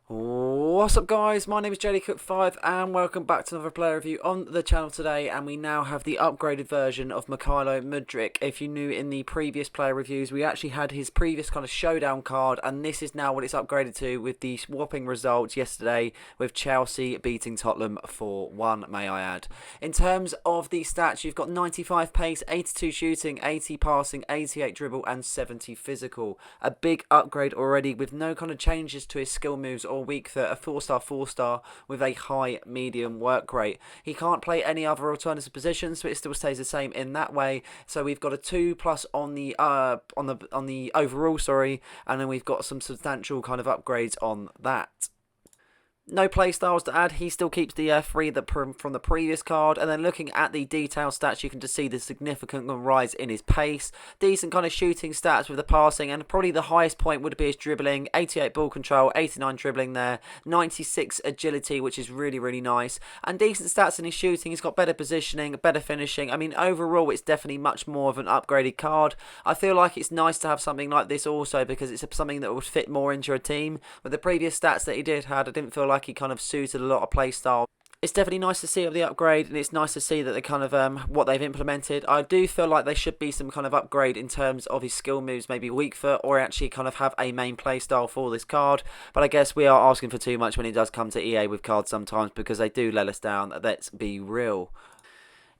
What's up guys, my name is JDCook5 and welcome back to another player review on the channel today, and we now have the upgraded version of Mudryk. If you knew in the previous player reviews, we actually had his previous kind of showdown card, and this is now what it's upgraded to with the whopping results yesterday with Chelsea beating Tottenham 4-1, may I add. In terms of the stats, you've got 95 pace, 82 shooting, 80 passing, 88 dribble and 70 physical. A big upgrade already with no kind of changes to his skill moves or weak foot. A 4-star with a high medium work rate. He can't play any other alternative positions, so it still stays the same in that way. So we've got a 2+ on the overall, and then we've got some substantial kind of upgrades on that. No playstyles to add. He still keeps the 3 from the previous card. And then looking at the detail stats, you can just see the significant rise in his pace. Decent kind of shooting stats with the passing. And probably the highest point would be his dribbling. 88 ball control, 89 dribbling there. 96 agility, which is really, really nice. And decent stats in his shooting. He's got better positioning, better finishing. I mean, overall, it's definitely much more of an upgraded card. I feel like it's nice to have something like this also because it's something that would fit more into a team. With the previous stats that he had, I didn't feel like he kind of suited a lot of playstyle. It's definitely nice to see of the upgrade, and it's nice to see that they kind of what they've implemented. I do feel like there should be some kind of upgrade in terms of his skill moves, maybe weak foot, or actually kind of have a main playstyle for this card. But I guess we are asking for too much when it does come to EA with cards sometimes, because they do let us down. Let's be real.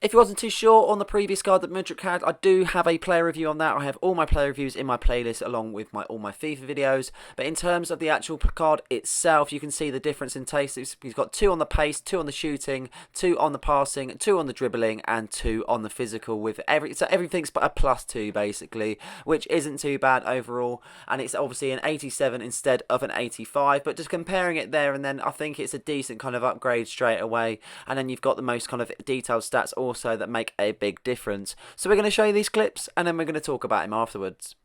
If you wasn't too sure on the previous card that Mudryk had, I do have a player review on that. I have all my player reviews in my playlist along with all my FIFA videos. But in terms of the actual card itself, you can see the difference in taste. He's got 2 on the pace, 2 on the shooting, 2 on the passing, 2 on the dribbling, and 2 on the physical. So everything's but a +2 basically, which isn't too bad overall. And it's obviously an 87 instead of an 85. But just comparing it there and then, I think it's a decent kind of upgrade straight away. And then you've got the most kind of detailed stats also that make a big difference. So we're going to show you these clips and then we're going to talk about him afterwards.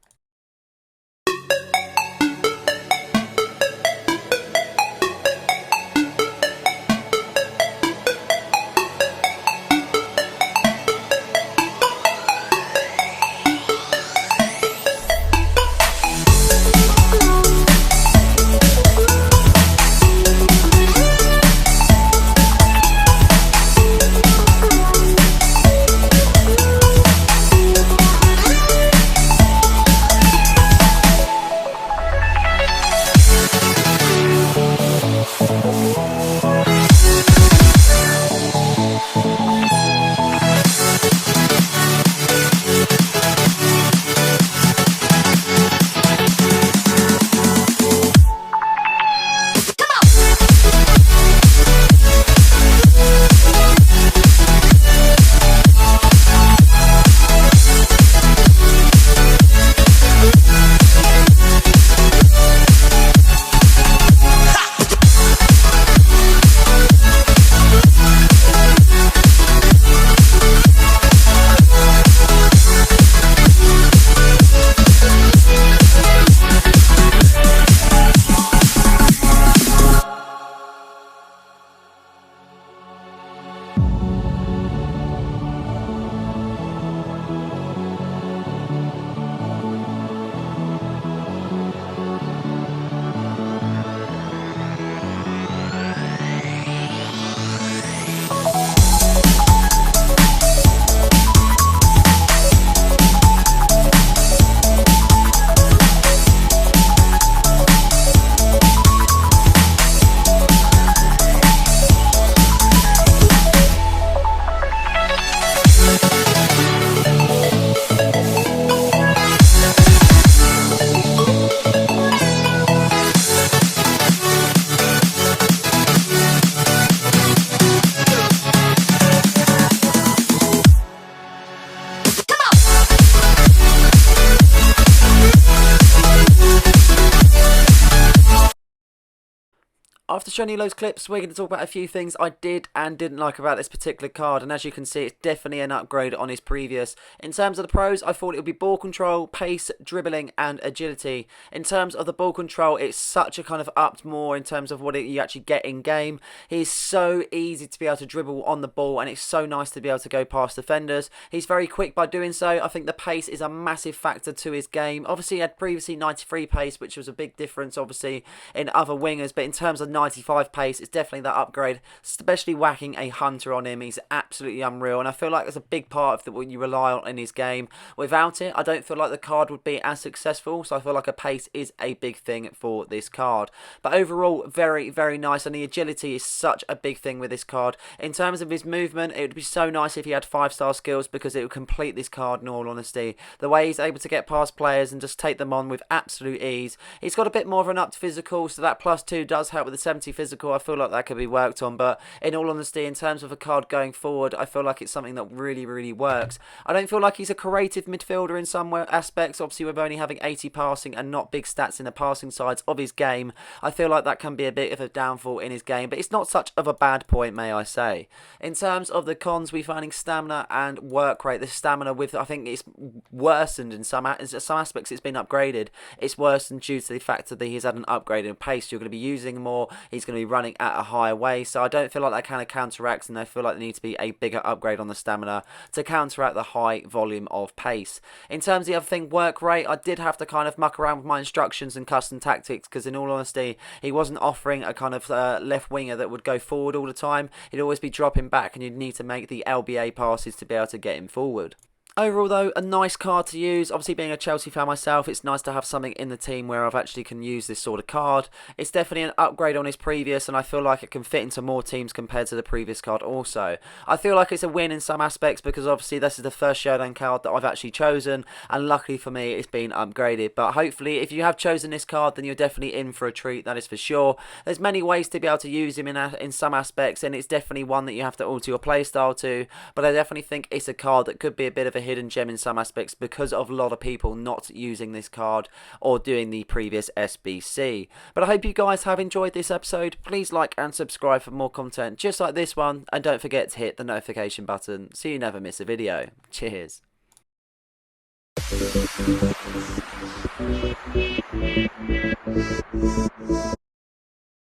after showing you those clips, we're going to talk about a few things I did and didn't like about this particular card. And as you can see, it's definitely an upgrade on his previous. In terms of the pros, I thought it would be ball control, pace, dribbling, and agility. In terms of the ball control, it's such a kind of upped more in terms of what you actually get in game. He's so easy to be able to dribble on the ball, and it's so nice to be able to go past defenders. He's very quick by doing so. I think the pace is a massive factor to his game. Obviously, he had previously 93 pace, which was a big difference, obviously, in other wingers. But in terms of 95 pace, it's definitely that upgrade, especially whacking a hunter on him. He's absolutely unreal, and I feel like that's a big part of what you rely on in his game. Without it, I don't feel like the card would be as successful, so I feel like a pace is a big thing for this card. But overall, very, very nice, and the agility is such a big thing with this card. In terms of his movement, it would be so nice if he had 5-star skills, because it would complete this card in all honesty. The way he's able to get past players and just take them on with absolute ease. He's got a bit more of an upped physical, so that +2 does help with the 70 physical. I feel like that could be worked on, but in all honesty, in terms of a card going forward, I feel like it's something that really, really works. I don't feel like he's a creative midfielder in some aspects. Obviously, with only having 80 passing and not big stats in the passing sides of his game, I feel like that can be a bit of a downfall in his game, but it's not such of a bad point, may I say. In terms of the cons, we're finding stamina and work rate. The stamina, with I think it's worsened in some aspects. It's been upgraded. It's worsened due to the fact that he's had an upgrade in pace. You're going to be using more. He's going to be running at a higher way, so I don't feel like that kind of counteracts, and I feel like there needs to be a bigger upgrade on the stamina to counteract the high volume of pace. In terms of the other thing, work rate, I did have to kind of muck around with my instructions and custom tactics, because in all honesty, he wasn't offering a kind of left winger that would go forward all the time. He'd always be dropping back, and you'd need to make the LBA passes to be able to get him forward. Overall, though, a nice card to use. Obviously, being a Chelsea fan myself, it's nice to have something in the team where I've actually can use this sort of card. It's definitely an upgrade on his previous, and I feel like it can fit into more teams compared to the previous card also. I feel like it's a win in some aspects, because obviously this is the first Showdown card that I've actually chosen, and luckily for me, it's been upgraded. But hopefully, if you have chosen this card, then you're definitely in for a treat, that is for sure. There's many ways to be able to use him in some aspects, and it's definitely one that you have to alter your playstyle to, but I definitely think it's a card that could be a bit of a hidden gem in some aspects, because of a lot of people not using this card or doing the previous SBC. But I hope you guys have enjoyed this episode. Please like and subscribe for more content just like this one, and don't forget to hit the notification button so you never miss a video. Cheers.